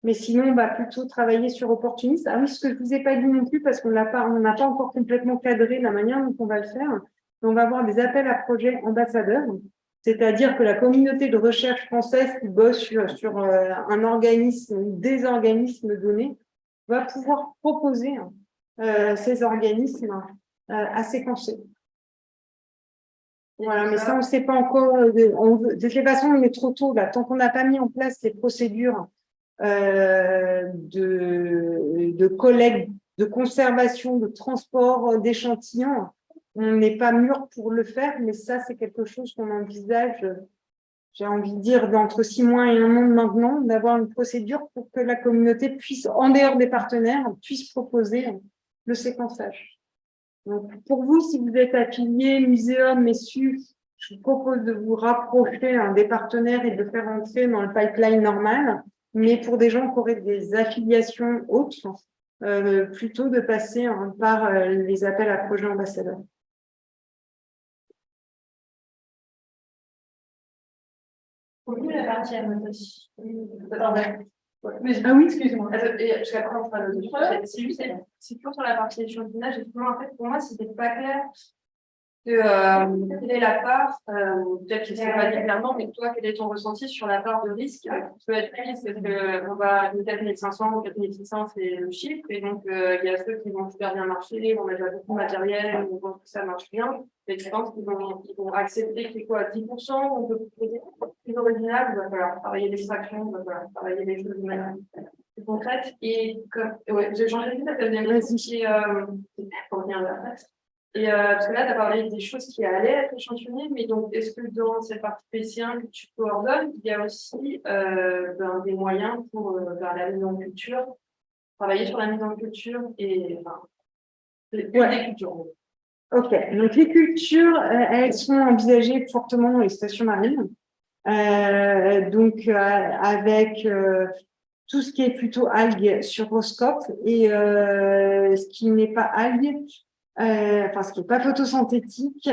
Mais sinon, on va plutôt travailler sur opportuniste. Ah oui, ce que je ne vous ai pas dit non plus, parce qu'on n'a pas encore complètement cadré la manière dont on va le faire. On va avoir des appels à projets ambassadeurs, c'est-à-dire que la communauté de recherche française qui bosse sur un organisme ou des organismes donnés va pouvoir proposer ces organismes à séquencer. Voilà, mais ça, on ne sait pas encore. De toute façon, on est trop tôt là. Tant qu'on n'a pas mis en place les procédures de collecte, de conservation, de transport d'échantillons, on n'est pas mûr pour le faire, mais ça, c'est quelque chose qu'on envisage, j'ai envie de dire, d'entre 6 mois et 1 an maintenant, d'avoir une procédure pour que la communauté puisse, en dehors des partenaires, puisse proposer le séquençage. Donc, pour vous, si vous êtes affilié, muséum, messieurs, je vous propose de vous rapprocher des partenaires et de faire entrer dans le pipeline normal. Mais pour des gens qui auraient des affiliations autres, plutôt de passer par les appels à projets ambassadeurs. Pour nous, la partie annotation. Ah oui, excuse-moi. Parce qu'après, on fera le c'est toujours sur la partie échantillonnage. Effectivement, en fait, pour moi, c'était pas clair quelle est la part, peut-être que c'est pas dit clairement, mais toi, quel est ton ressenti sur la part de risque qui peut être prise? Parce qu'on va 4500 ou 4600, c'est le chiffre, et donc il y a ceux qui vont super bien marcher, on a déjà beaucoup de matériel, on voit que ça marche bien, et tu penses qu'ils vont accepter qu'il y ait quoi, 10%, on peut proposer plus original, il va falloir travailler l'extraction, il va falloir travailler les choses de manière plus concrète, et comme, ouais, j'ai changé de la deuxième question qui est, pour revenir à la face. Et parce que là, tu as parlé des choses qui allaient être échantillonnées, mais donc, est-ce que dans cette partie P1 que tu coordonnes, il y a aussi des moyens pour la mise en culture, travailler sur la mise en culture et des cultures? Ok, donc les cultures, elles sont envisagées fortement dans les stations marines. Avec tout ce qui est plutôt algues sur Roscope et ce qui n'est pas algues, ce qui n'est pas photosynthétique,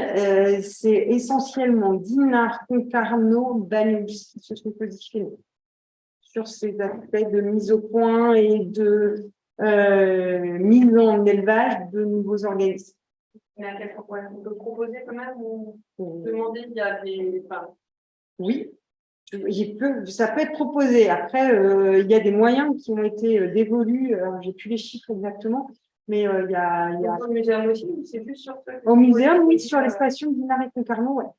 c'est essentiellement dinars, concarneaux, banyuls qui se sont positionnés sur ces aspects de mise au point et de mise en élevage de nouveaux organismes. Mais à quel point on peut proposer quand même ou demander, il y a des... Oui, ça peut être proposé. Après, il y a des moyens qui ont été dévolus, j'ai plus les chiffres exactement, mais il y a... Au muséum aussi, c'est plus sur... Au muséum, oui, sur les stations d'Inard et Concarneau, ouais.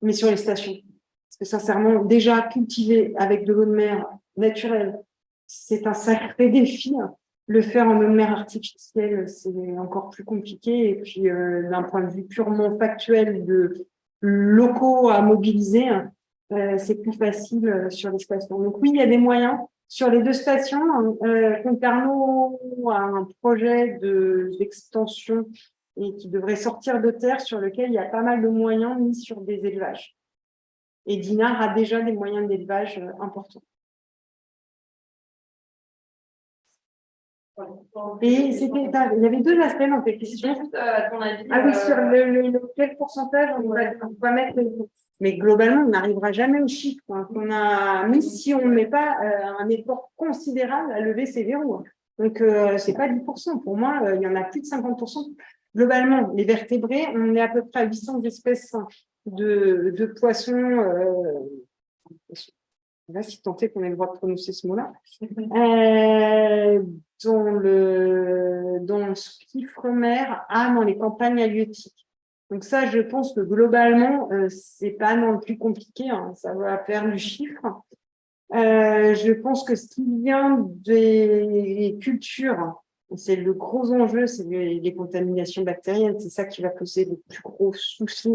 Mais sur les stations. Parce que sincèrement, déjà cultiver avec de l'eau de mer naturelle, c'est un sacré défi. Le faire en eau de mer artificielle, c'est encore plus compliqué. Et puis, d'un point de vue purement factuel de locaux à mobiliser, c'est plus facile sur les stations. Donc oui, il y a des moyens. Sur les 2 stations, Concarneau a un projet d'extension et qui devrait sortir de terre sur lequel il y a pas mal de moyens mis sur des élevages. Et Dinard a déjà des moyens d'élevage importants. Et il y avait 2 aspects dans tes questions. Ton avis, ah oui, sur quel pourcentage on va mettre. Mais globalement, on n'arrivera jamais au chiffre qu'on a mis si on ne met pas un effort considérable à lever ces verrous. Donc, ce n'est pas 10%. Pour moi, il y en a plus de 50%. globalement, les vertébrés, on est à peu près à 800 espèces de poissons. Là, si tant est qu'on ait le droit de prononcer ce mot-là. Dans le Skifremer, dans les campagnes halieutiques. Donc ça, je pense que globalement, c'est pas non plus compliqué, hein, ça va faire du chiffre. Je pense que ce qui vient des cultures, c'est le gros enjeu, c'est les contaminations bactériennes, c'est ça qui va poser le plus gros souci.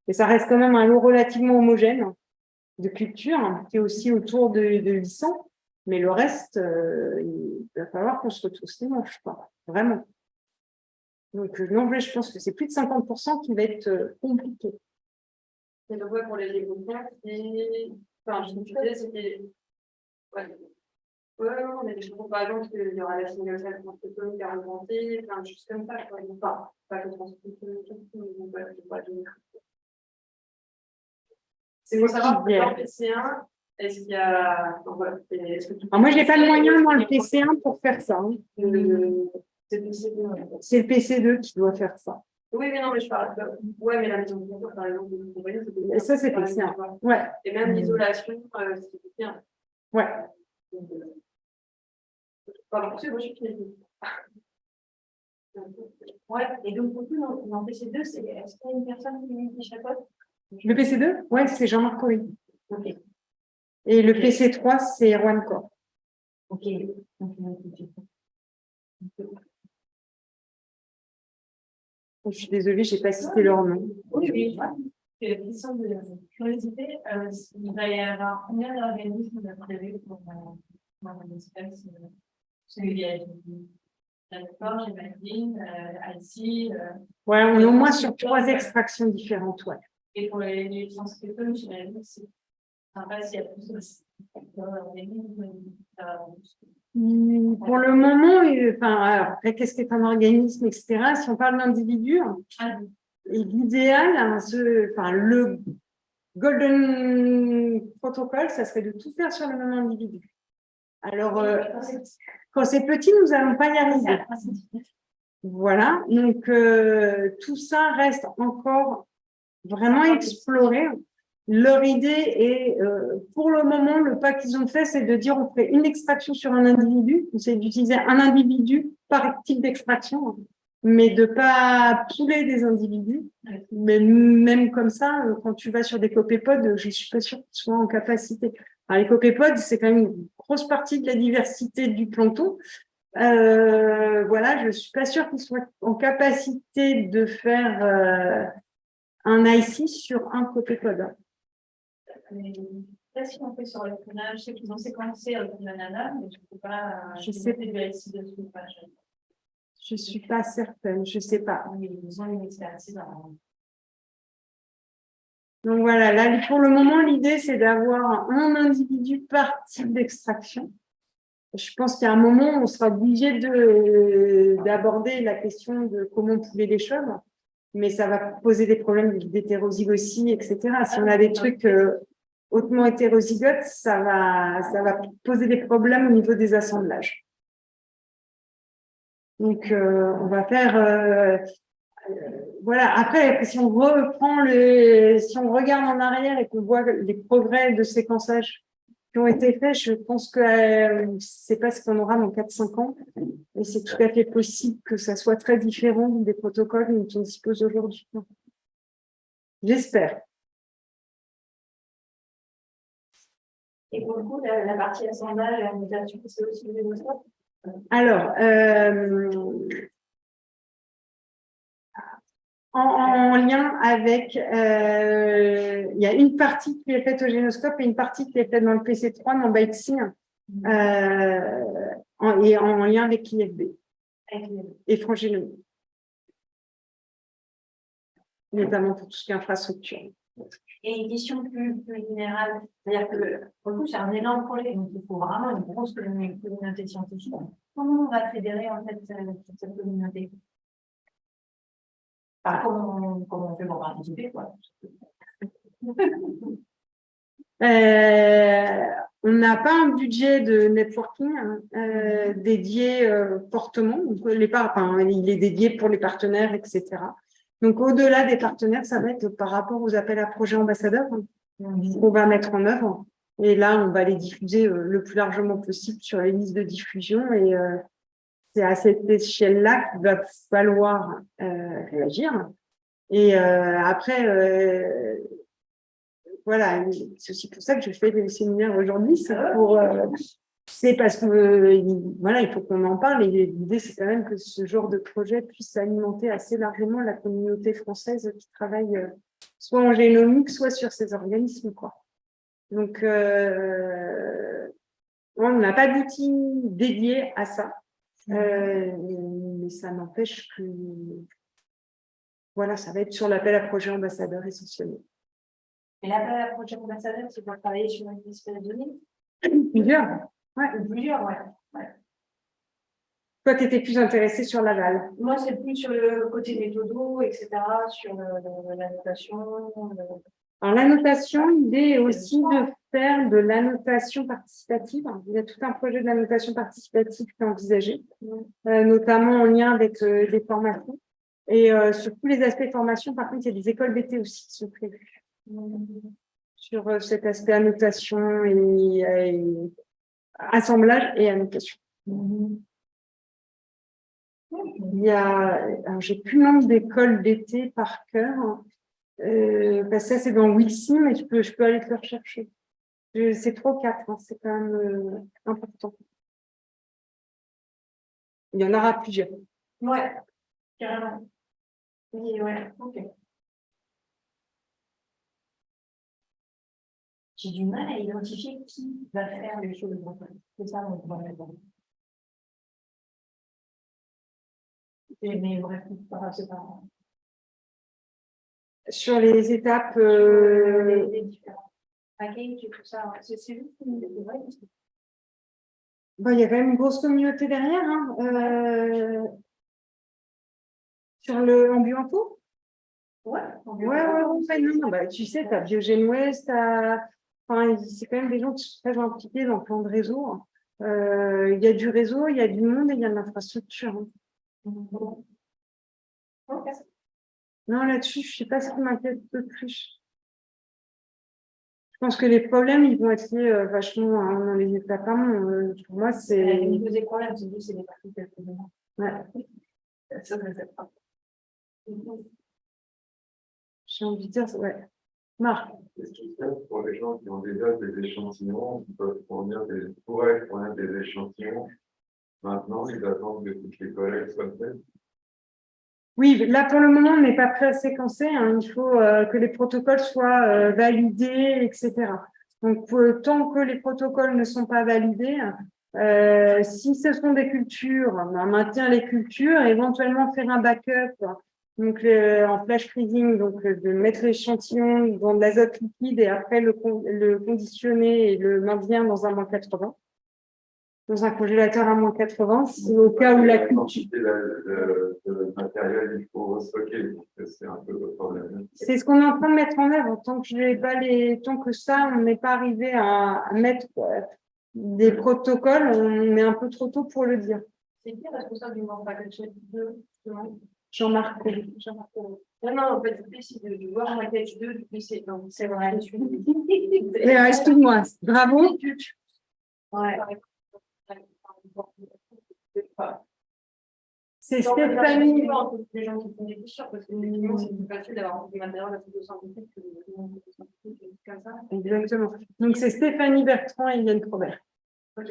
Et ça reste quand même un lot relativement homogène de culture, qui est aussi autour de 800, mais le reste, il va falloir qu'on se retrousse les manches, quoi, vraiment. Donc, l'anglais, je pense que c'est plus de 50% qui va être compliqué. Et donc, ouais, pour les développements, enfin, je me disais, c'était. Ouais, non, mais je comprends par exemple qu'il y aura la simulation transcriptonique à augmenter, plein de choses comme ça, quoi. Enfin, pas que transcriptonique, mais pas de. C'est pour savoir, dans le PC1, est-ce qu'il y a. Voilà, moi, je n'ai pas le moyen dans le PC1 pour faire ça. Hein. C'est le PC2. C'est le PC2 qui doit faire ça. Oui, mais non, mais je parle. Ouais, mais la maison de concours, par exemple, et ça, c'est PC1. Ouais. Et même l'isolation, c'est bien. Ouais. Pardon, c'est moi, je suis Ouais, et donc, du coup, dans PC2, est-ce qu'il y a une personne qui chapeaute? Le PC2, ouais, c'est Jean-Marc Corry. Ok. Et le PC3, c'est Erwan Corr. Ok. Je suis désolée, je n'ai pas cité leur nom. Oui, oui. C'est la question de curiosité. Il va y avoir combien d'organismes prévus pour l'espèce? D'accord, j'imagine, ICI. Ouais, on est au moins sur 3 extractions différentes. Ouais. Et pour les transcripteurs, j'imagine que c'est sympa s'il y a plus d'organismes. Pour le moment, alors, après, qu'est-ce qu'est un organisme, etc. Si on parle d'individus, et l'idéal, hein, le Golden Protocol, ça serait de tout faire sur le même individu. Alors, quand c'est petit, nous n'allons pas y arriver. Voilà, donc tout ça reste encore vraiment exploré. Leur idée est, pour le moment, le pas qu'ils ont fait, c'est de dire on fait une extraction sur un individu, c'est d'utiliser un individu par type d'extraction, mais de pas pouler des individus. Mais même comme ça, quand tu vas sur des copépodes, je suis pas sûre qu'ils soient en capacité. Alors, les copépodes, c'est quand même une grosse partie de la diversité du plancton. Voilà, je suis pas sûre qu'ils soient en capacité de faire un IC sur un copépode. Là, si on fait sur le clonage, je sais qu'ils ont séquencé le banana, mais je ne peux pas. Je sais pas. Je ne suis pas certaine, je ne sais pas. Ils ont une expertise. Donc voilà, là, pour le moment, l'idée, c'est d'avoir un individu par type d'extraction. Je pense qu'il y a un moment où on sera obligé d'aborder la question de comment pouler les choses, mais ça va poser des problèmes d'hétérozygosie, etc. Si on a des trucs hautement hétérozygotes, ça va poser des problèmes au niveau des assemblages. Donc, on va faire... voilà. Après, si on regarde en arrière et qu'on voit les progrès de séquençage qui ont été faits, je pense que c'est pas ce qu'on aura dans 4-5 ans. Et c'est tout à fait possible que ça soit très différent des protocoles dont on dispose aujourd'hui. J'espère. Et pour le coup, la partie assemblage, la mutation, c'est aussi le démoscope? Alors, en lien avec, il y a une partie qui est faite au génoscope et une partie qui est faite dans le PC3, dans ByteSyn, et en lien avec l'IFB et Frangénomie, notamment pour tout ce qui est infrastructure. Et une question plus générale, c'est-à-dire que pour le coup, c'est un énorme projet, donc il faut vraiment une grosse communauté scientifique. Comment on va fédérer en fait cette communauté? Enfin, comment on fait pour participer, quoi? On n'a pas un budget de networking dédié fortement. Donc, il est dédié pour les partenaires, etc. Donc, au-delà des partenaires, ça va être par rapport aux appels à projets ambassadeurs qu'on va mettre en œuvre. Et là, on va les diffuser le plus largement possible sur les listes de diffusion. Et c'est à cette échelle-là qu'il va falloir réagir. Et après, voilà, c'est aussi pour ça que je fais des séminaires aujourd'hui. C'est parce que voilà, il faut qu'on en parle. Et l'idée, c'est quand même que ce genre de projet puisse alimenter assez largement la communauté française qui travaille soit en génomique, soit sur ces organismes, quoi. Donc, on n'a pas d'outils dédiés à ça, mais ça n'empêche que voilà, ça va être sur l'appel à projet ambassadeur essentiellement. Et l'appel à projet ambassadeur, c'est pour travailler sur une espèce de données. Plusieurs, ouais. Plusieurs, ouais. Toi, tu étais plus intéressée sur l'aval. Moi, c'est plus sur le côté méthodo, etc., sur la notation. Alors, l'annotation, l'idée est aussi de faire de l'annotation participative. Il y a tout un projet de l'annotation participative qui est envisagé, notamment en lien avec des formations. Et sur tous les aspects de formation, par contre, il y a des écoles d'été aussi qui sont prévues sur cet aspect annotation et assemblage et annotation. Il y a, alors j'ai plus le nombre d'écoles d'été par cœur, parce que ça c'est dans Wixi, mais je peux aller te le rechercher. C'est 3 ou 4, hein, c'est quand même important. Il y en aura plusieurs. Ouais, carrément. Oui, ouais, ok. J'ai du mal à identifier qui va faire les choses. C'est ça mon problème. Mais bref, c'est pas. Sur les étapes. Les différents packages et tout ça, c'est juste vrai. Bon, il y a quand même une grosse communauté derrière. Hein. Sur le Ambuanto. Ouais, non, bah, tu sais, tu as Biogène Ouest, enfin, c'est quand même des gens qui sont très impliqués dans le plan de réseau. Il y a du réseau, il y a du monde et il y a de l'infrastructure. Hein. Okay. Non, là-dessus, je ne sais pas ce qui m'inquiète le plus. Je pense que les problèmes, ils vont être liés vachement dans les étapes. Pour moi, c'est. Les deux problèmes, c'est les parties de ouais. Ça, je ne sais pas. J'ai envie de dire, ouais. Marc. Est-ce qu'il y a pour les gens qui ont déjà des échantillons, qui pourraient fournir des échantillons, maintenant, ils attendent que toutes les collectes soient faites? Oui, là pour le moment, on n'est pas prêt à séquencer. Hein. Il faut que les protocoles soient validés, etc. Donc, tant que les protocoles ne sont pas validés, si ce sont des cultures, on maintient les cultures, éventuellement faire un backup, donc en flash freezing, donc de mettre l'échantillon dans de l'azote liquide et après le conditionner et le maintien dans un -80. Dans un congélateur à -80, c'est au cas où la culture. Le matériel, il faut stocker, c'est un peu le problème. C'est ce qu'on est en train de mettre en œuvre. Tant que ça, on n'est pas arrivé à mettre des protocoles, on est un peu trop tôt pour le dire. C'est qui est responsable du World Package 2, justement? Jean-Marc. Non, en fait, c'est du World Package 2 du PC. Donc, c'est vrai. Excuse-moi, bravo. Ouais. C'est Stéphanie. Les gens qui font des t-shirts, parce que c'est plus facile d'avoir du matériel à plus de 100 comme ça. Exactement. Donc, c'est Stéphanie Bertrand et Yann Probert. Ok.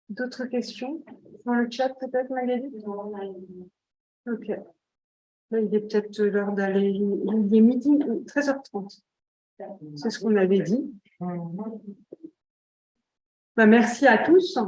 D'autres questions dans le chat, peut-être, Magali? Ok. Là, il est peut-être l'heure d'aller. Il est midi, 13h30. C'est ce qu'on avait dit. Bah, merci à tous.